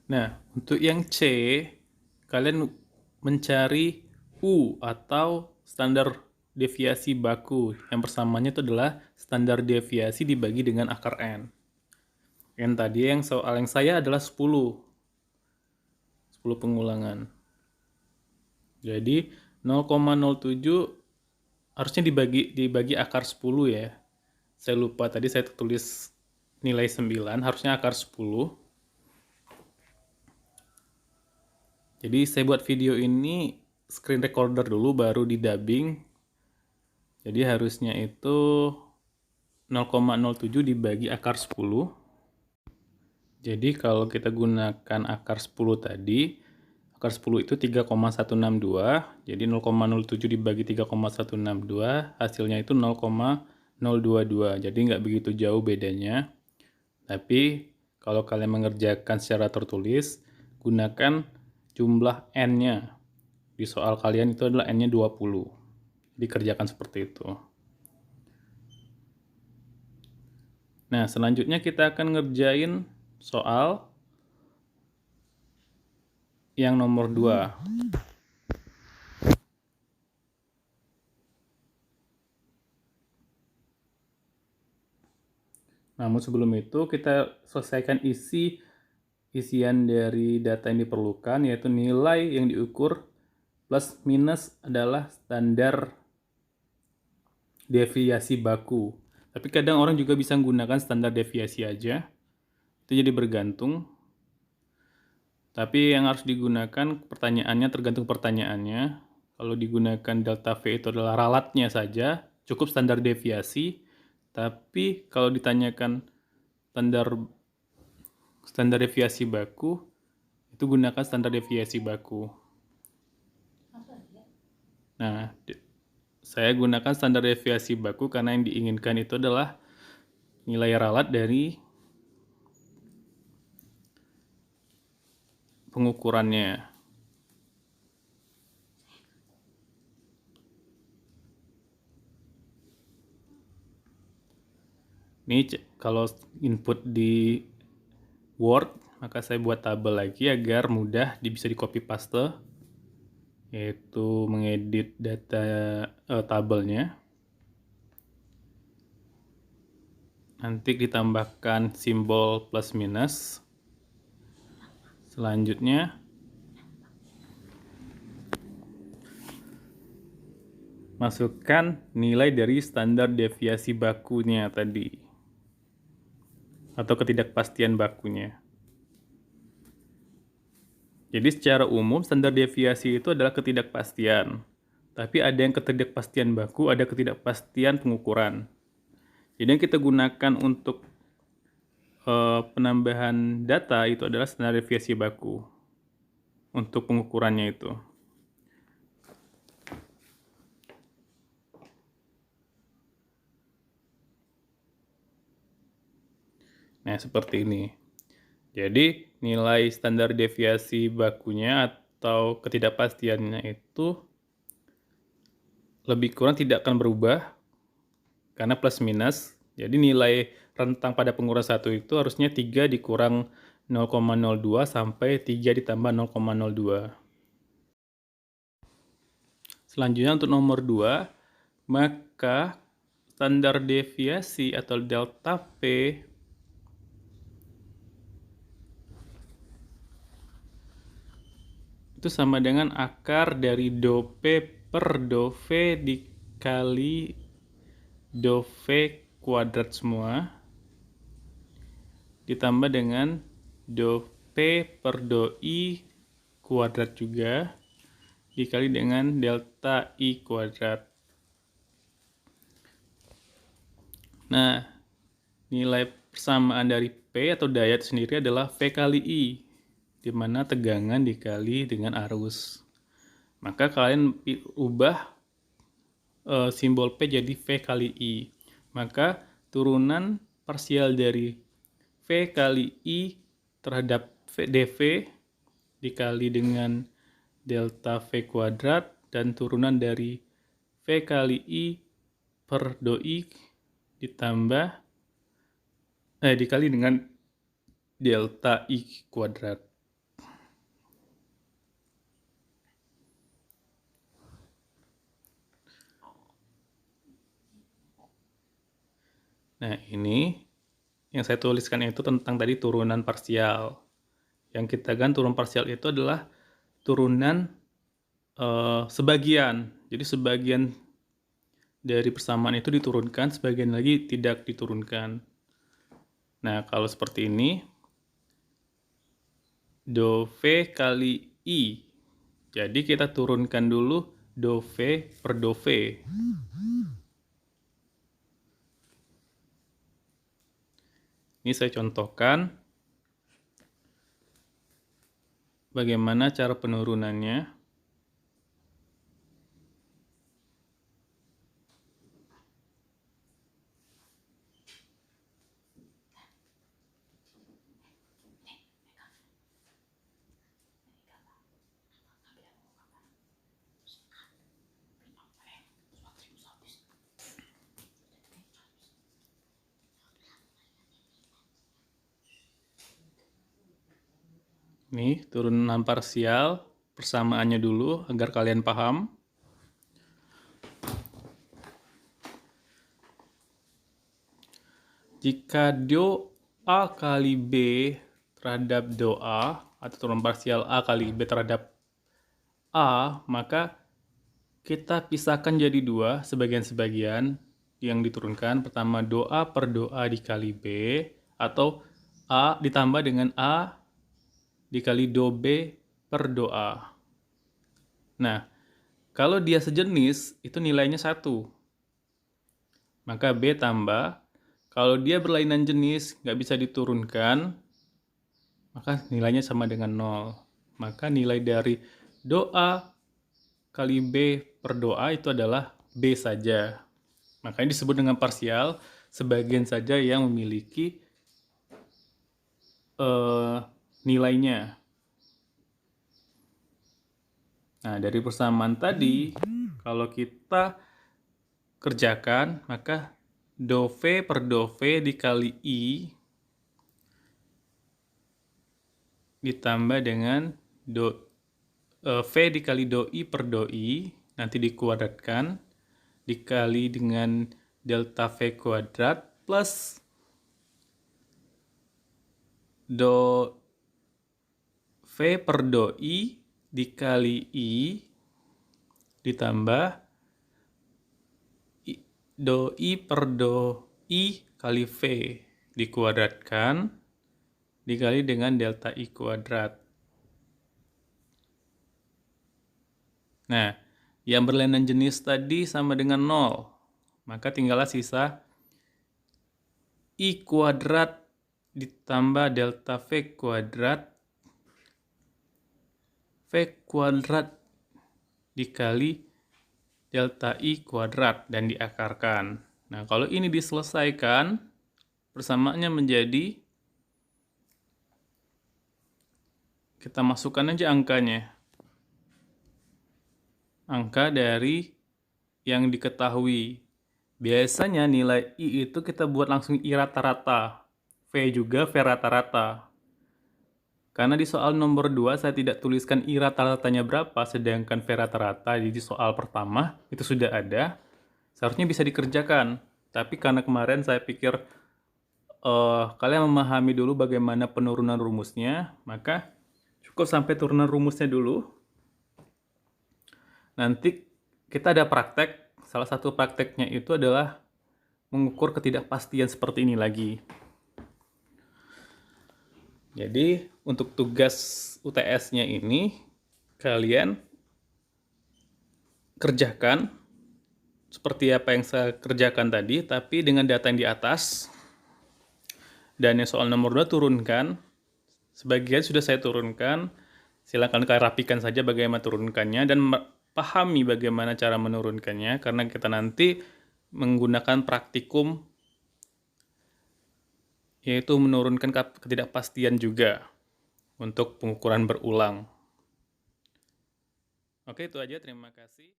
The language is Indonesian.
Nah, untuk yang C, kalian mencari U atau standar deviasi baku. Yang persamanya itu adalah standar deviasi dibagi dengan akar N. Yang tadi yang soal yang saya adalah 10 pengulangan. Jadi 0,07 harusnya dibagi akar 10 ya. Saya lupa tadi saya tulis nilai 9, harusnya akar 10. Jadi saya buat video ini screen recorder dulu baru di dubbing. Jadi harusnya itu 0,07 dibagi akar 10. Jadi kalau kita gunakan akar 10 tadi, akar 10 itu 3,162. Jadi 0,07 dibagi 3,162, hasilnya itu 0,022. Jadi nggak begitu jauh bedanya. Tapi kalau kalian mengerjakan secara tertulis, gunakan jumlah N-nya. Di soal kalian itu adalah N-nya 20. Jadi kerjakan seperti itu. Nah, selanjutnya kita akan ngerjain soal yang nomor 2. Namun sebelum itu kita selesaikan isian dari data yang diperlukan, yaitu nilai yang diukur plus minus adalah standar deviasi baku. Tapi kadang orang juga bisa menggunakan standar deviasi aja. Itu jadi bergantung. Tapi yang harus digunakan pertanyaannya tergantung pertanyaannya. Kalau digunakan delta V itu adalah ralatnya saja, cukup standar deviasi. Tapi kalau ditanyakan standar deviasi baku, itu gunakan standar deviasi baku. Nah, saya gunakan standar deviasi baku karena yang diinginkan itu adalah nilai ralat dari pengukurannya. Ini kalau input di Word, maka saya buat tabel lagi agar mudah bisa di copy paste, yaitu mengedit data tabelnya. Nanti ditambahkan simbol plus minus. Selanjutnya masukkan nilai dari standar deviasi bakunya tadi, atau ketidakpastian bakunya. Jadi secara umum standar deviasi itu adalah ketidakpastian. Tapi ada yang ketidakpastian baku, ada ketidakpastian pengukuran. Jadi yang kita gunakan untuk penambahan data itu adalah standar deviasi baku untuk pengukurannya itu. Nah, seperti ini. Jadi nilai standar deviasi bakunya atau ketidakpastiannya itu lebih kurang tidak akan berubah karena plus minus. Jadi nilai rentang pada pengukuran 1 itu harusnya 3 dikurang 0,02 sampai 3 ditambah 0,02. Selanjutnya untuk nomor 2, maka standar deviasi atau delta P itu sama dengan akar dari do P per do V dikali do V kuadrat semua ditambah dengan do P per do I kuadrat juga dikali dengan delta I kuadrat. Nah, nilai persamaan dari P atau daya itu sendiri adalah V kali I, di mana tegangan dikali dengan arus. Maka kalian ubah simbol P jadi V kali I. Maka turunan parsial dari V kali I terhadap dV dikali dengan delta V kuadrat dan turunan dari V kali I per do I dikali dengan delta I kuadrat. Nah, ini yang saya tuliskan itu tentang tadi turunan parsial. Yang kita kan turunan parsial itu adalah turunan sebagian. Jadi sebagian dari persamaan itu diturunkan, sebagian lagi tidak diturunkan. Nah, kalau seperti ini, do V kali I. Jadi kita turunkan dulu do V per do V. Ini saya contohkan bagaimana cara penurunannya. Nih, turunan parsial, persamaannya dulu agar kalian paham. Jika do A kali B terhadap do A, atau turunan parsial A kali B terhadap A, maka kita pisahkan jadi dua, sebagian-sebagian yang diturunkan. Pertama, do A per do A dikali B, atau A ditambah dengan A dikali do B per do A. Nah, kalau dia sejenis, itu nilainya 1. Maka B tambah. Kalau dia berlainan jenis, nggak bisa diturunkan, maka nilainya sama dengan 0. Maka nilai dari do A kali B per do A itu adalah B saja. Makanya disebut dengan parsial, sebagian saja yang memiliki nilainya. Nah, dari persamaan tadi, kalau kita kerjakan, maka do V per do V dikali I ditambah dengan V dikali do I per do I, nanti dikuadratkan, dikali dengan delta V kuadrat plus do V per do I dikali I ditambah do I per do I kali V dikuadratkan dikali dengan delta I kuadrat. Nah, yang berlainan jenis tadi sama dengan 0. Maka tinggallah sisa I kuadrat ditambah delta V kuadrat dikali delta I kuadrat dan diakarkan. Nah, kalau ini diselesaikan, persamaannya menjadi, kita masukkan aja angkanya. Angka dari yang diketahui. Biasanya nilai I itu kita buat langsung I rata-rata. V juga V rata-rata. Karena di soal nomor 2 saya tidak tuliskan I rata-ratanya berapa, sedangkan V rata-rata, jadi soal pertama itu sudah ada, seharusnya bisa dikerjakan. Tapi karena kemarin saya pikir kalian memahami dulu bagaimana penurunan rumusnya, maka cukup sampai turunan rumusnya dulu. Nanti kita ada praktek, salah satu prakteknya itu adalah mengukur ketidakpastian seperti ini lagi. Jadi untuk tugas UTS-nya ini kalian kerjakan seperti apa yang saya kerjakan tadi, tapi dengan data yang di atas. Dan yang soal nomor 2 turunkan. Sebagian sudah saya turunkan. Silakan kalian rapikan saja bagaimana turunkannya dan pahami bagaimana cara menurunkannya, karena kita nanti menggunakan praktikum, yaitu menurunkan ketidakpastian juga untuk pengukuran berulang. Oke, itu aja. Terima kasih.